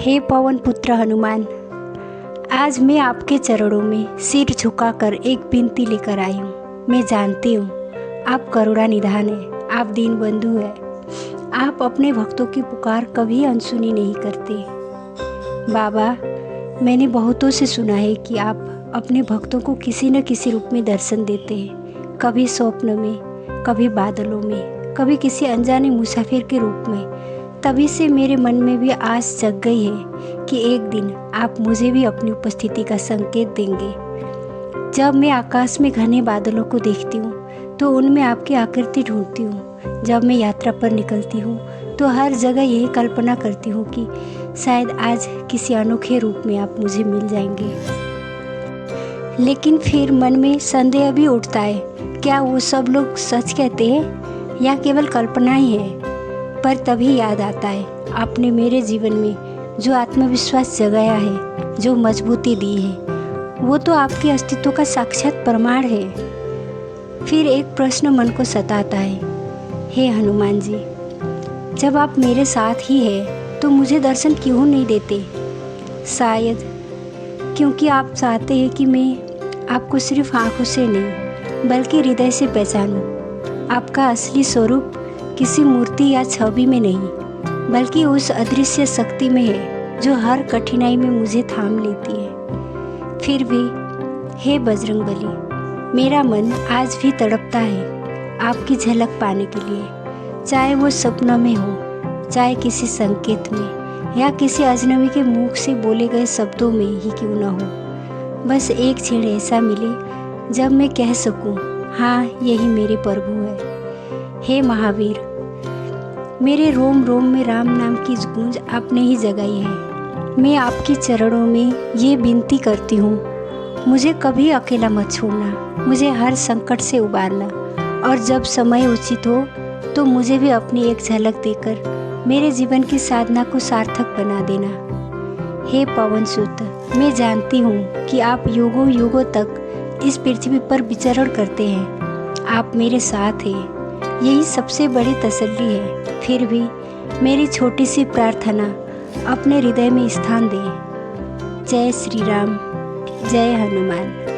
हे पवन पुत्र हनुमान, आज मैं आपके चरणों में सिर झुकाकर एक विनती लेकर आई हूँ। मैं जानती हूँ आप करुणा निधान हैं, आप दीन बंधु हैं। आप अपने भक्तों की पुकार कभी अनसुनी नहीं करते। बाबा, मैंने बहुतों से सुना है कि आप अपने भक्तों को किसी न किसी रूप में दर्शन देते हैं, कभी स्वप्न में, कभी बादलों में, कभी किसी अनजाने मुसाफिर के रूप में। तभी से मेरे मन में भी आस जग गई है कि एक दिन आप मुझे भी अपनी उपस्थिति का संकेत देंगे। जब मैं आकाश में घने बादलों को देखती हूँ तो उनमें आपकी आकृति ढूंढती हूँ। जब मैं यात्रा पर निकलती हूँ तो हर जगह यही कल्पना करती हूँ कि शायद आज किसी अनोखे रूप में आप मुझे मिल जाएंगे। लेकिन फिर मन में संदेह भी उठता है, क्या वो सब लोग सच कहते हैं या केवल कल्पना ही है। पर तभी याद आता है आपने मेरे जीवन में जो आत्मविश्वास जगाया है, जो मजबूती दी है, वो तो आपके अस्तित्व का साक्षात प्रमाण है। फिर एक प्रश्न मन को सताता है, हे हनुमान जी, जब आप मेरे साथ ही हैं तो मुझे दर्शन क्यों नहीं देते। शायद क्योंकि आप चाहते हैं कि मैं आपको सिर्फ आंखों से नहीं बल्कि हृदय से पहचानूं। आपका असली स्वरूप किसी मूर्ति या छवि में नहीं बल्कि उस अदृश्य शक्ति में है जो हर कठिनाई में मुझे थाम लेती है। फिर भी हे बजरंगबली, मेरा मन आज भी तड़पता है आपकी झलक पाने के लिए, चाहे वो सपनों में हो, चाहे किसी संकेत में या किसी अजनबी के मुख से बोले गए शब्दों में ही क्यों न हो। बस एक क्षण ऐसा मिले जब मैं कह सकूं, हाँ, यही मेरे प्रभु है। हे महावीर, मेरे रोम रोम में राम नाम की गूंज आपने ही जगाई है। मैं आपके चरणों में ये विनती करती हूँ, मुझे कभी अकेला मत छोड़ना, मुझे हर संकट से उबारना और जब समय उचित हो तो मुझे भी अपनी एक झलक देकर मेरे जीवन की साधना को सार्थक बना देना। हे पवन सुत, मैं जानती हूँ कि आप युगों युगों तक इस पृथ्वी पर विचरण करते हैं। आप मेरे साथ हैं, यही सबसे बड़ी तसल्ली है। फिर भी मेरी छोटी सी प्रार्थना अपने हृदय में स्थान दें। जय श्री राम, जय हनुमान।